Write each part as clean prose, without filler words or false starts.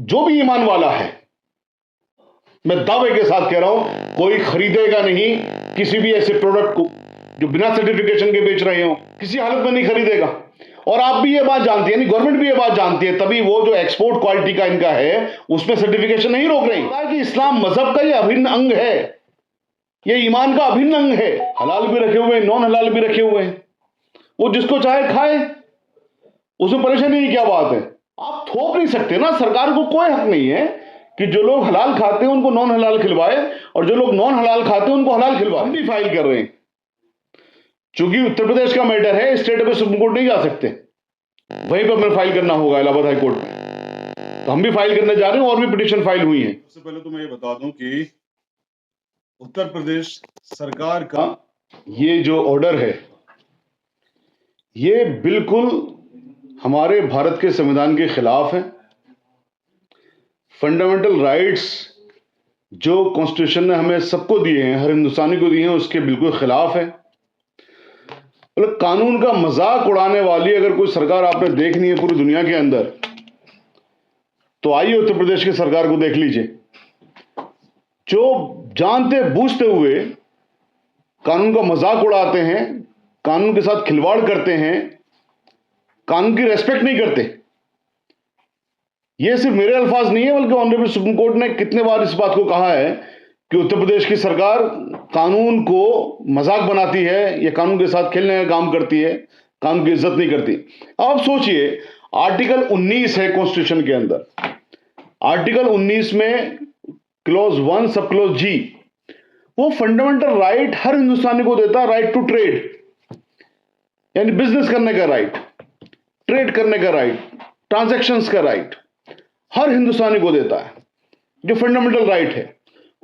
जो भी ईमान वाला है, मैं दावे के साथ कह रहा हूं, कोई खरीदेगा नहीं किसी भी ऐसे प्रोडक्ट को जो बिना सर्टिफिकेशन के बेच रहे हो, किसी हालत में नहीं खरीदेगा। और आप भी ये बात जानती है, नहीं गवर्नमेंट भी ये बात जानती है, तभी वो जो एक्सपोर्ट क्वालिटी का इनका है उसमें सर्टिफिकेशन नहीं रोक रही है कि इस्लाम मजहब का ये अभिन्न अंग है, ये ईमान का अभिन्न अंग है। हलाल भी रखे हुए हैं, नॉन हलाल भी रखे हुए हैं, वो जिसको चाहे खाए, उसमें परेशानी की क्या बात है। आप थोप नहीं सकते ना, सरकार को कोई हक नहीं है कि जो लोग हलाल खाते हैं उनको नॉन हलाल खिलवाए और जो लोग नॉन हलाल खाते हैं उनको हलाल खिलवाए। हम भी फाइल कर रहे हैं, चूंकि उत्तर प्रदेश का मैटर है, स्टेट पे सुप्रीम कोर्ट नहीं जा सकते, वहीं पर हमें फाइल करना होगा इलाहाबाद हाई कोर्ट में, तो हम भी फाइल करने जा रहे हैं और भी पिटीशन फाइल हुई है। सबसे पहले तो मैं ये बता दूं कि उत्तर प्रदेश सरकार का ये जो ऑर्डर है ये बिल्कुल हमारे भारत के संविधान के खिलाफ है। फंडामेंटल राइट्स जो कॉन्स्टिट्यूशन ने हमें सबको दिए हैं, हर हिंदुस्तानी को दिए हैं, उसके बिल्कुल खिलाफ है। मतलब कानून का मजाक उड़ाने वाली अगर कोई सरकार आपने देखनी है पूरी दुनिया के अंदर, तो आइए उत्तर प्रदेश की सरकार को देख लीजिए, जो जानते बूझते हुए कानून का मजाक उड़ाते हैं, कानून के साथ खिलवाड़ करते हैं, कानून की रेस्पेक्ट नहीं करते। यह सिर्फ मेरे अल्फाज नहीं है, बल्कि ऑनरेबल सुप्रीम कोर्ट ने कितने बार इस बात को कहा है कि उत्तर प्रदेश की सरकार कानून को मजाक बनाती है, या कानून के साथ खेलने का काम करती है, कानून की इज्जत नहीं करती। अब सोचिए, आर्टिकल 19 है कॉन्स्टिट्यूशन के अंदर, आर्टिकल 19 में क्लॉज 1 सब क्लॉज जी, वो फंडामेंटल राइट हर हिंदुस्तानी को देता है, राइट टू ट्रेड, यानी बिजनेस करने का राइट, ट्रेड करने का राइट, ट्रांजैक्शंस का राइट हर हिंदुस्तानी को देता है, जो फंडामेंटल राइट है।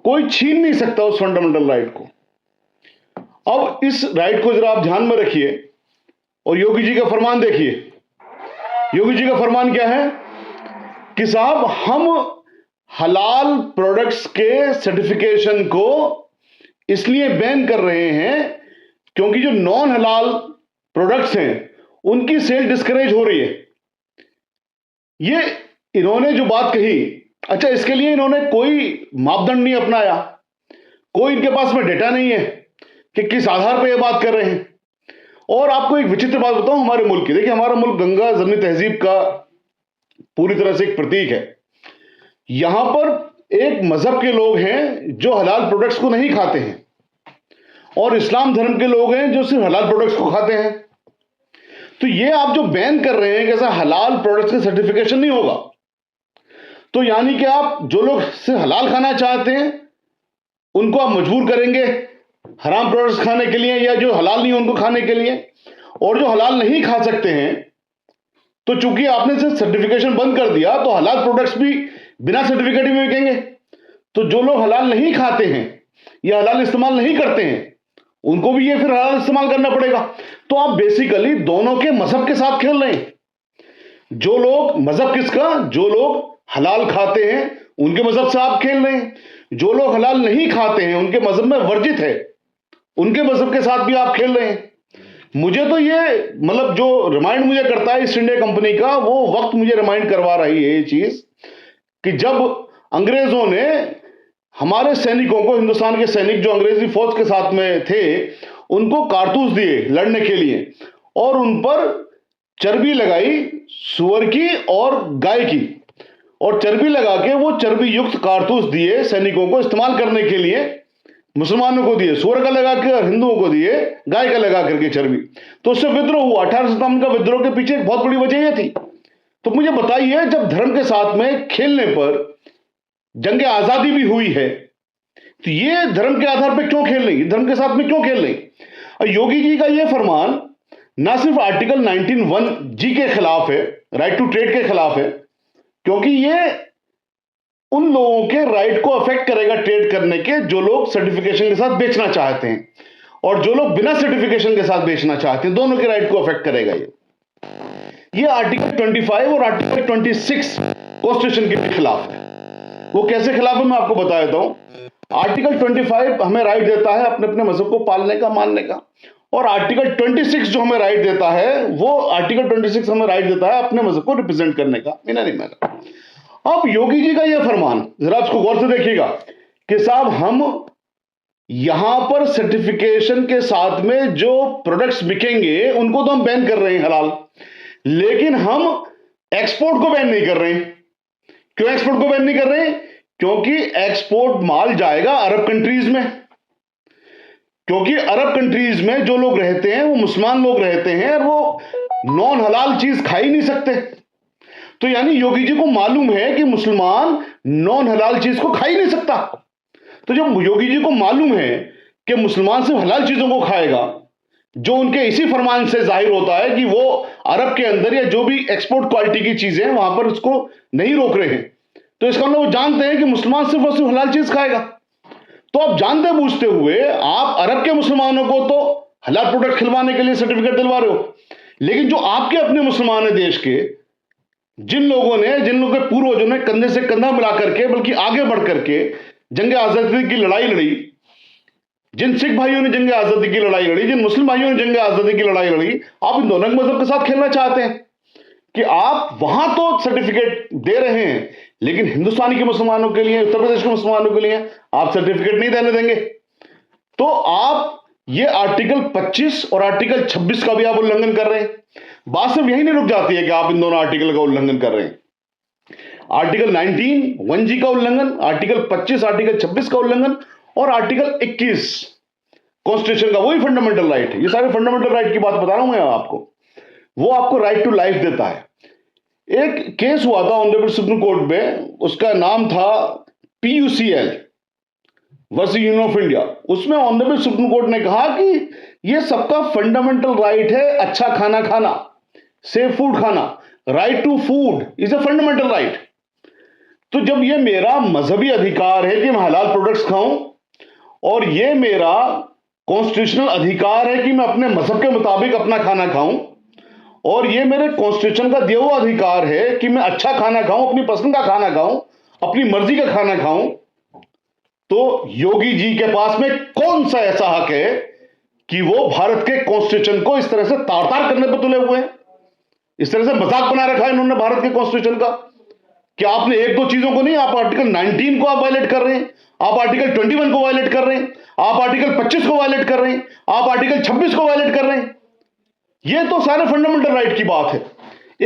कोई छीन नहीं सकता उस फंडामेंटल राइट को। अब इस राइट को जरा आप ध्यान में रखिए और योगी जी का फरमान देखिए। योगी जी का फरमान क्या है कि साहब, हम हलाल प्रोडक्ट्स के सर्टिफिकेशन को इसलिए बैन कर रहे हैं क्योंकि जो नॉन हलाल प्रोडक्ट्स हैं उनकी सेल डिस्करेज हो रही है। ये इन्होंने जो बात कही, अच्छा, इसके लिए इन्होंने कोई मापदंड नहीं अपनाया, कोई इनके पास में डेटा नहीं है कि किस आधार पर यह बात कर रहे हैं। और आपको एक विचित्र बात बताऊं हमारे मुल्क की, देखिए हमारा मुल्क गंगा जमनी तहजीब का पूरी तरह से एक प्रतीक है। यहां पर एक मजहब के लोग हैं जो हलाल प्रोडक्ट्स को नहीं खाते हैं, और इस्लाम धर्म के लोग हैं जो सिर्फ हलाल प्रोडक्ट्स को खाते हैं। तो ये आप जो बैन कर रहे हैं कि ऐसा हलाल प्रोडक्ट्स का सर्टिफिकेशन नहीं होगा, तो यानी कि आप जो लोग सिर्फ हलाल खाना चाहते हैं उनको आप मजबूर करेंगे हराम प्रोडक्ट्स खाने के लिए, या जो हलाल नहीं है उनको खाने के लिए। और जो हलाल नहीं खा सकते हैं, तो चूंकि आपने सिर्फ सर्टिफिकेशन बंद कर दिया, तो हलाल प्रोडक्ट्स भी बिना सर्टिफिकेट भी बिकेंगे। तो जो लोग हलाल नहीं खाते हैं या हलाल इस्तेमाल नहीं करते हैं, उनको भी ये फिर हलाल इस्तेमाल करना पड़ेगा। तो आप बेसिकली दोनों के मजहब के साथ खेल रहे हैं। जो लोग, मजहब किसका, जो लोग हलाल खाते हैं उनके मजहब से आप खेल रहे हैं, जो लोग हलाल नहीं खाते हैं उनके मजहब में वर्जित है, उनके मजहब के साथ भी आप खेल रहे हैं। मुझे तो ये मतलब जो रिमाइंड मुझे करता है ईस्ट इंडिया कंपनी का, वो वक्त मुझे रिमाइंड करवा रही है ये चीज कि जब अंग्रेजों ने हमारे सैनिकों को, हिंदुस्तान के सैनिक जो अंग्रेजी फौज के साथ में थे, उनको कारतूस दिए लड़ने के लिए, और उन पर चर्बी लगाई सुअर की और गाय की, और चर्बी लगा के वो चर्बी युक्त कारतूस दिए सैनिकों को इस्तेमाल करने के लिए। मुसलमानों को दिए सुअर का लगा के और हिंदुओं को दिए गाय का लगा करके चर्बी। तो उससे विद्रोह हुआ। 1857 का विद्रोह के पीछे एक बहुत बड़ी वजह यह थी। तो मुझे बताइए, जब धर्म के साथ में खेलने पर जंग आजादी भी हुई है, तो ये धर्म के आधार पर क्यों खेल रही, धर्म के साथ में क्यों खेल रही। और योगी जी का यह फरमान ना सिर्फ आर्टिकल 19(1) जी के खिलाफ है, राइट टू ट्रेड के खिलाफ है, क्योंकि ये उन लोगों के राइट को अफेक्ट करेगा ट्रेड करने के, जो लोग सर्टिफिकेशन के साथ बेचना चाहते हैं और जो लोग बिना सर्टिफिकेशन के साथ बेचना चाहते हैं, दोनों के राइट को अफेक्ट करेगा ये आर्टिकल 25 और आर्टिकल 26 कॉन्स्टिट्यूशन के खिलाफ है। वो कैसे खिलाफ है मैं आपको बता देता हूं। आर्टिकल 25 हमें राइट देता है अपने अपने मजहब को पालने का, मानने का, और आर्टिकल 26 जो हमें राइट देता है, वो आर्टिकल 26 हमें राइट देता है अपने मजहब को रिप्रेजेंट करने का इन एनी मैनर। अब योगी जी का यह फरमान जरा इसको गौर से देखिएगा कि साहब हम यहां पर सर्टिफिकेशन के साथ में जो प्रोडक्ट्स बिकेंगे उनको तो हम बैन कर रहे हैं हलाल, लेकिन हम एक्सपोर्ट को बैन नहीं कर रहे हैं। क्यों एक्सपोर्ट को बैन नहीं कर रहे हैं? क्योंकि एक्सपोर्ट माल जाएगा अरब कंट्रीज में, क्योंकि अरब कंट्रीज में जो लोग रहते हैं वो मुसलमान लोग रहते हैं और वो नॉन हलाल चीज खा ही नहीं सकते। तो यानी योगी जी को मालूम है कि मुसलमान नॉन हलाल चीज को खा ही नहीं सकता। तो जब योगी जी को मालूम है कि मुसलमान सिर्फ हलाल चीजों को खाएगा, जो उनके इसी फरमान से जाहिर होता है कि वो अरब के अंदर या जो भी एक्सपोर्ट क्वालिटी की चीजें हैं वहां पर उसको नहीं रोक रहे हैं, तो इसका मतलब वो जानते हैं कि मुसलमान सिर्फ और सिर्फ हलाल चीज खाएगा। तो आप जानते बूझते हुए आप अरब के मुसलमानों को तो हलाल प्रोडक्ट खिलवाने के लिए सर्टिफिकेट दिलवा रहे हो, लेकिन जो आपके अपने मुसलमान है देश के, जिन लोगों के पूर्वजों ने कंधे से कंधा मिला करके बल्कि आगे बढ़ करके जंग आजादी की लड़ाई लड़ी, जिन सिख भाइयों ने जंग आजादी की लड़ाई लड़ी, जिन मुस्लिम भाइयों ने जंग आजादी की लड़ाई लड़ी, आप इन दोनों मजहब के साथ खेलना चाहते हैं कि आप वहां तो सर्टिफिकेट दे रहे हैं, लेकिन हिंदुस्तानी के मुसलमानों के लिए, उत्तर प्रदेश के मुसलमानों के लिए आप सर्टिफिकेट नहीं देने देंगे। तो आप ये आर्टिकल 25 और आर्टिकल 26 का भी आप उल्लंघन कर रहे हैं। बात सिर्फ यही नहीं रुक जाती है कि आप इन दोनों आर्टिकल का उल्लंघन कर रहे हैं। आर्टिकल 19 1G का उल्लंघन, आर्टिकल 25 आर्टिकल 26 का उल्लंघन और आर्टिकल 21 कॉन्स्टिट्यूशन का, वही फंडामेंटल राइट है। ये सारे फंडामेंटल राइट की बात बता रहा हूं मैं आपको। वो आपको राइट टू लाइफ देता है। एक केस हुआ था ऑनरेबल सुप्रीम कोर्ट में, उसका नाम था PUCL versus union of India. उसमें ऑनरेबल सुप्रीम कोर्ट ने कहा कि ये सबका फंडामेंटल राइट है अच्छा खाना खाना, सेफ फूड खाना। Right to food is a fundamental right. तो जब ये मेरा मजहबी अधिकार है कि मैं हलाल प्रोडक्ट्स खाऊं, और ये मेरा कॉन्स्टिट्यूशनल अधिकार है कि मैं अपने मजहब के मुताबिक अपना खाना खाऊं, और ये मेरे कॉन्स्टिट्यूशन का दिया हुआ अधिकार है कि मैं अच्छा खाना खाऊं, अपनी पसंद का खाना खाऊं, अपनी मर्जी का खाना खाऊं, तो योगी जी के पास में कौन सा ऐसा हक है कि वो भारत के कॉन्स्टिट्यूशन को इस तरह से तार तार करने पर तुले हुए हैं? इस तरह से मजाक बना रखा है इन्होंने भारत के कॉन्स्टिट्यूशन का कि आपने एक दो चीजों को नहीं, आप आर्टिकल 19 को आप वायलेट कर रहे हैं, आप आर्टिकल 21 को वायलेट कर रहे हैं, आप आर्टिकल 25 को वायलेट कर रहे हैं, आप आर्टिकल 26 को वायलेट कर रहे हैं। ये तो सारे फंडामेंटल राइट की बात है।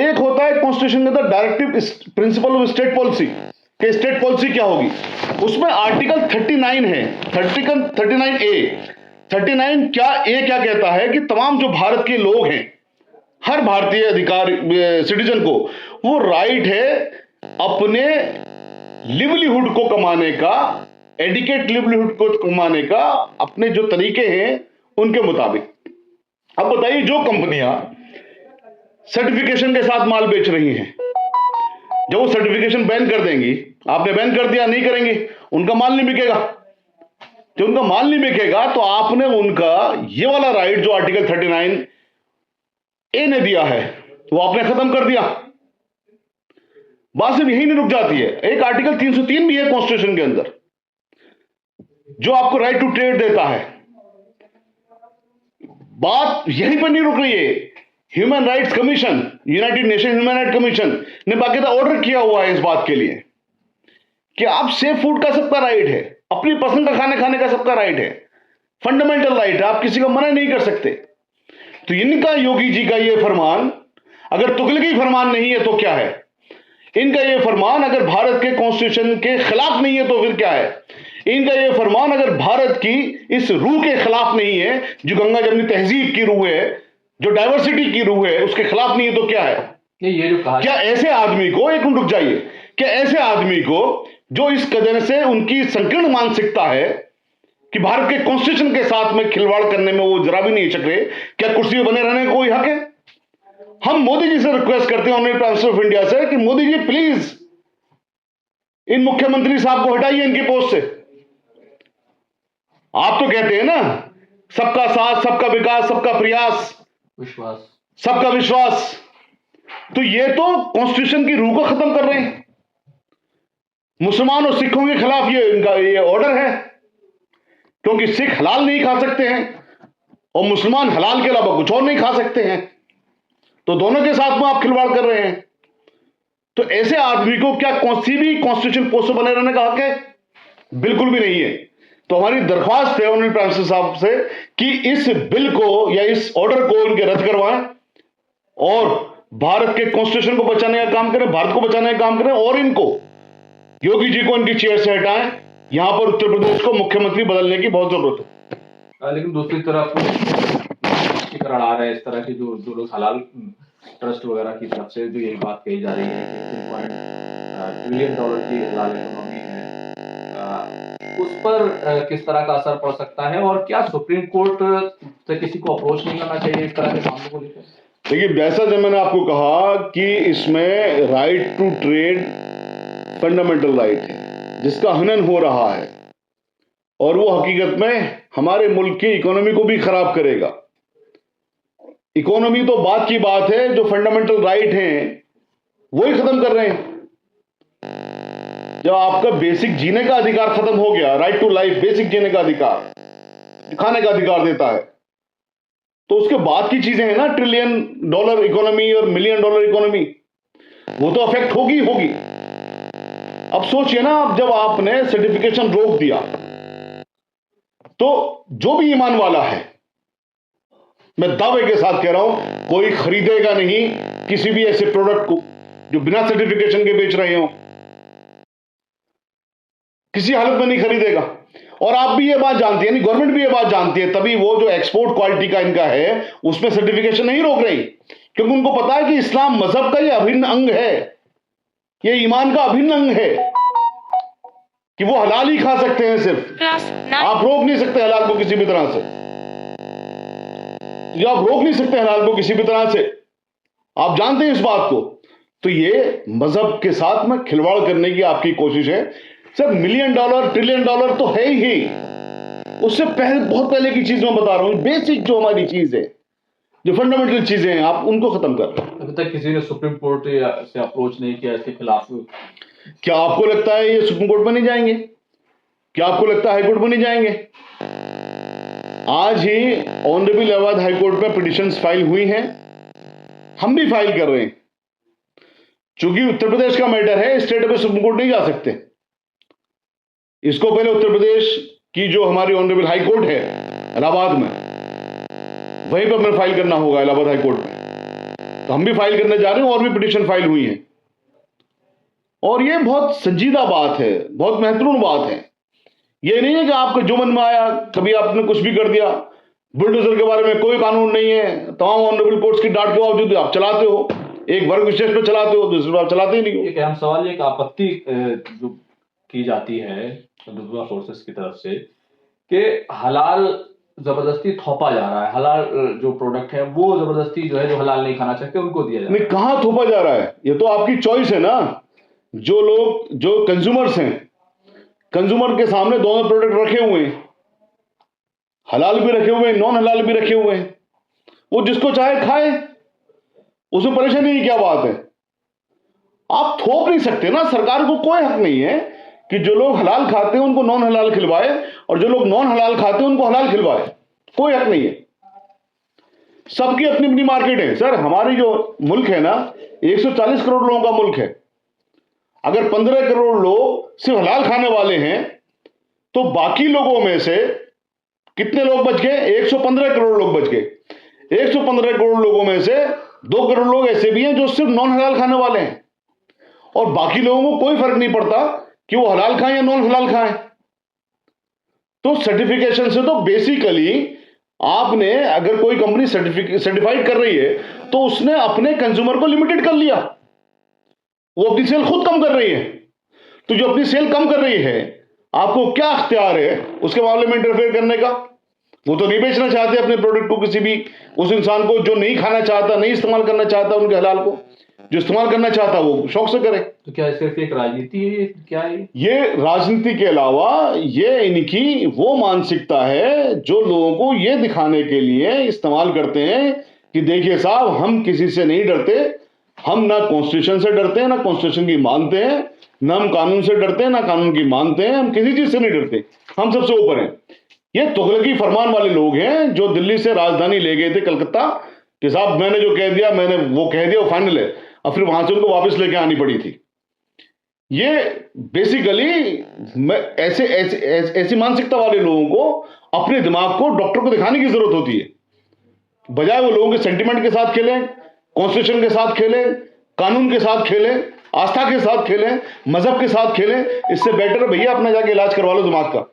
एक होता है कॉन्स्टिट्यूशन के अंदर directive principle of state policy, कि स्टेट पॉलिसी क्या होगी। उसमें आर्टिकल 39 है, 39A। 39 क्या कहता है कि तमाम जो भारत के लोग हैं, हर भारतीय अधिकार सिटीजन को वो राइट है अपने लिवलीहुड को कमाने का, एडिकेट लिवलीहुड को कमाने का, अपने जो तरीके हैं उनके मुताबिक। अब बताइए, जो कंपनियां सर्टिफिकेशन के साथ माल बेच रही हैं, जब वो सर्टिफिकेशन बैन कर देंगी, आपने बैन कर दिया, नहीं करेंगे, उनका माल नहीं बिकेगा। जब उनका माल नहीं बिकेगा तो आपने उनका ये वाला राइट जो आर्टिकल 39A ने दिया है वो आपने खत्म कर दिया। बात सिर्फ यही नहीं रुक जाती है, एक आर्टिकल 303 भी है कॉन्स्टिट्यूशन के अंदर जो आपको राइट टू ट्रेड देता है। बात यहीं पर नहीं रुक रही है। Human rights commission, United nation human right commission ने बाकायदा ऑर्डर किया हुआ है इस बात के लिए कि आप सेफ फूड का सबका राइट है, अपनी पसंद का खाना खाने का सबका राइट है, फंडामेंटल राइट है, आप किसी को मना नहीं कर सकते। तो इनका योगी जी का यह फरमान अगर तुगलकी फरमान नहीं है तो क्या है? इनका यह फरमान अगर भारत के कॉन्स्टिट्यूशन के खिलाफ नहीं है तो फिर क्या है? इनका यह फरमान अगर भारत की इस रूह के खिलाफ नहीं है, जो गंगा जमनी तहजीब की रूह है, जो डाइवर्सिटी की रूह है, उसके खिलाफ नहीं है तो क्या है? ये जो कहा, क्या ऐसे आदमी को, एक मिनट रुक जाइए, क्या ऐसे आदमी को जो इस कदर से उनकी संकीर्ण मानसिकता है कि भारत के कॉन्स्टिट्यूशन के साथ में खिलवाड़ करने में वो जरा भी नहीं चक रहे, क्या कुर्सी में बने रहने का कोई हक है? हम मोदी जी से रिक्वेस्ट करते हैं, honourable prime minister of India से, कि मोदी जी प्लीज इन मुख्यमंत्री साहब को हटाइए इनकी पोस्ट से। आप तो कहते हैं ना सबका साथ, सबका विकास, सबका प्रयास, विश्वास, सबका विश्वास, तो ये तो कॉन्स्टिट्यूशन की रूह को खत्म कर रहे हैं। मुसलमान और सिखों के खिलाफ ये इनका ये ऑर्डर है, क्योंकि सिख हलाल नहीं खा सकते हैं और मुसलमान हलाल के अलावा कुछ और नहीं खा सकते हैं, तो दोनों के साथ में आप खिलवाड़ कर रहे हैं। तो ऐसे आदमी को क्या किसी भी कॉन्स्टिट्यूशन पोस्ट पर बने रहने का हक है? बिल्कुल भी नहीं है। तो हमारी दरख्वास्त है ऑनरेबल प्राइम मिनिस्टर साहब से कि इस बिल को या इस ऑर्डर को इनके रद्द करवाएं और भारत के कॉन्स्टिट्यूशन को बचाने का काम करें, भारत को बचाने का काम करें, और इनको, योगी जी को इनकी चेयर से हटाएं। यहां पर उत्तर प्रदेश को मुख्यमंत्री बदलने की बहुत जरूरत है। लेकिन दूसरी तरफ स्पष्टीकरण आ रहे हैं इस तरह की, जो लोग हलाल ट्रस्ट वगैरह की तरफ से जो यही बात कही जा रही है कि $3 ट्रिलियन की हलाल इकोनॉमी है, उस पर किस तरह का असर पड़ सकता है, और क्या सुप्रीम कोर्ट से किसी को अप्रोच नहीं करना चाहिए इस तरह के मामलों को लेकर? देखिए, जैसा जब मैंने आपको कहा कि इसमें right to trade fundamental right है जिसका हनन हो रहा है, और वो हकीकत में हमारे मुल्क की इकोनॉमी को भी खराब करेगा। इकोनॉमी तो बात की बात है, जो फंडामेंटल राइट हैं वो ही खत्म कर रहे हैं। जब आपका बेसिक जीने का अधिकार खत्म हो गया, राइट टू लाइफ, बेसिक जीने का अधिकार, खाने का अधिकार देता है, तो उसके बाद की चीजें हैं ना, $1 ट्रिलियन इकोनॉमी और $1 मिलियन इकोनॉमी, वो तो अफेक्ट होगी होगी। अब सोचिए ना, अब जब आपने सर्टिफिकेशन रोक दिया तो जो भी ईमान वाला है, मैं दावे के साथ कह रहा हूं, कोई खरीदेगा नहीं किसी भी ऐसे प्रोडक्ट को जो बिना सर्टिफिकेशन के बेच रहे हो, किसी हालत में नहीं खरीदेगा। और आप भी ये बात जानती है, गवर्नमेंट भी ये बात जानती है, तभी वो जो एक्सपोर्ट क्वालिटी का इनका है उसमें सर्टिफिकेशन नहीं रोक रही, क्योंकि उनको पता है कि इस्लाम मजहब का ये अभिन्न अंग है, ये ईमान का अभिन्न अंग है कि वो हलाल ही खा सकते हैं सिर्फ। आप रोक नहीं सकते हलाल को किसी भी तरह से, आप रोक नहीं सकते हलाल को किसी भी तरह से, आप जानते हैं इस बात को। तो ये मजहब के साथ में खिलवाड़ करने की आपकी कोशिश है सर। $1 मिलियन $1 ट्रिलियन तो है ही, उससे पहले, बहुत पहले की चीज मैं बता रहा हूं, बेसिक जो हमारी चीज है, जो फंडामेंटल चीजें हैं, आप उनको खत्म कर रहे हैं। अभी तक किसी ने सुप्रीम कोर्ट से अप्रोच नहीं किया इसके खिलाफ। क्या आपको लगता है ये सुप्रीम कोर्ट में नहीं जाएंगे? क्या आपको लगता है हाई कोर्ट में नहीं जाएंगे? आज ही ऑनरेबल इलाहाबाद हाई कोर्ट में पिटिशंस फाइल हुई हैं, हम भी फाइल कर रहे हैं। चूंकि उत्तर प्रदेश का मैटर है, स्टेट में सुप्रीम कोर्ट नहीं जा सकते, इसको पहले उत्तर प्रदेश की जो हमारी ऑनरेबल हाई कोर्ट है इलाहाबाद में, वहीं पर हमें फाइल करना होगा इलाहाबाद हाई कोर्ट में। तो हम भी फाइल करने जा रहे हैं, और भी पिटिशन फाइल हुई है। और ये बहुत संजीदा बात है, बहुत महत्वपूर्ण बात है। ये नहीं है कि आपको जो मन में आया कभी आपने कुछ भी कर दिया। बुलडोजर के बारे में कोई कानून नहीं है, तमाम ऑनरेबल कोर्ट्स की डांट के बावजूद आप चलाते हो, एक वर्ग विशेष पे चलाते हो, दूसरे पर आप चलाते ही नहीं हो। एक अहम सवाल, एक आपत्ति जो की जाती है दुर्गा फोर्सेस की तरफ से कि हलाल जबरदस्ती थोपा जा रहा है, हलाल जो प्रोडक्ट है वो जबरदस्ती जो है, जो हलाल नहीं खाना चाहते उनको दिया जा रहा है। नहीं, कहां थोपा जा रहा है? ये तो आपकी चॉइस है ना। जो लोग, जो कंज्यूमर्स हैं, कंज्यूमर के सामने दोनों प्रोडक्ट रखे हुए हैं, हलाल भी रखे हुए हैं, नॉन हलाल भी रखे हुए हैं, वो जिसको चाहे खाए, उसमें परेशानी की क्या बात है? आप थोप नहीं सकते ना, सरकार को कोई हक नहीं है कि जो लोग हलाल खाते हैं उनको नॉन हलाल खिलवाए, और जो लोग नॉन हलाल खाते हैं उनको हलाल खिलवाए, कोई हक नहीं है। सबकी अपनी अपनी मार्केट है सर। हमारी जो मुल्क है ना, 140 करोड़ लोगों का मुल्क है। अगर 15 करोड़ लोग सिर्फ हलाल खाने वाले हैं, तो बाकी लोगों में से कितने लोग बच गए? 115 करोड़ लोग बच गए। 115 करोड़ लोगों में से 2 करोड़ लोग ऐसे भी हैं जो सिर्फ नॉन हलाल खाने वाले हैं, और बाकी लोगों को कोई फर्क नहीं पड़ता कि वो हलाल खाएं या नॉन हलाल खाएं। तो सर्टिफिकेशन से तो बेसिकली आपने, अगर कोई कंपनी सर्टिफाइड कर रही है तो उसने अपने कंज्यूमर को लिमिटेड कर लिया, वो अपनी सेल खुद कम कर रही है। तो जो अपनी सेल कम कर रही है, आपको क्या अख्तियार है उसके मामले में इंटरफेयर करने का? वो तो नहीं बेचना चाहते अपने प्रोडक्ट को किसी भी उस इंसान को जो नहीं खाना चाहता, नहीं इस्तेमाल करना चाहता उनके हलाल को। जो इस्तेमाल करना चाहता वो शौक से करे। तो क्या सिर्फ एक राजनीति है, क्या है ये राजनीति के अलावा ये इनकी वो मानसिकता है जो लोगों को ये दिखाने के लिए इस्तेमाल करते हैं कि देखिए साहब, हम किसी से नहीं डरते, हम ना कॉन्स्टिट्यूशन से डरते हैं, ना कॉन्स्टिट्यूशन की मानते हैं, ना हम कानून से डरते हैं, ना कानून की मानते हैं, हम किसी चीज से नहीं डरते, हम सबसे ऊपर हैं। ये तुगलकी फरमान वाले लोग हैं जो दिल्ली से राजधानी ले गए थे कलकत्ता कि साहब मैंने जो कह दिया, मैंने वो कह दिया, वो फाइनल है। और फिर वहां से उनको वापस लेके आनी पड़ी थी। ये बेसिकली ऐसे ऐसे ऐसी मानसिकता वाले लोगों को अपने दिमाग को डॉक्टर को दिखाने की जरूरत होती है, बजाय वो लोगों के सेंटिमेंट के साथ खेलें, कॉन्स्टिट्यूशन के साथ खेलें, कानून के साथ खेलें, आस्था के साथ खेलें, मजहब के साथ खेलें। इससे बेटर है भैया अपना जाके इलाज करवा लो दिमाग का।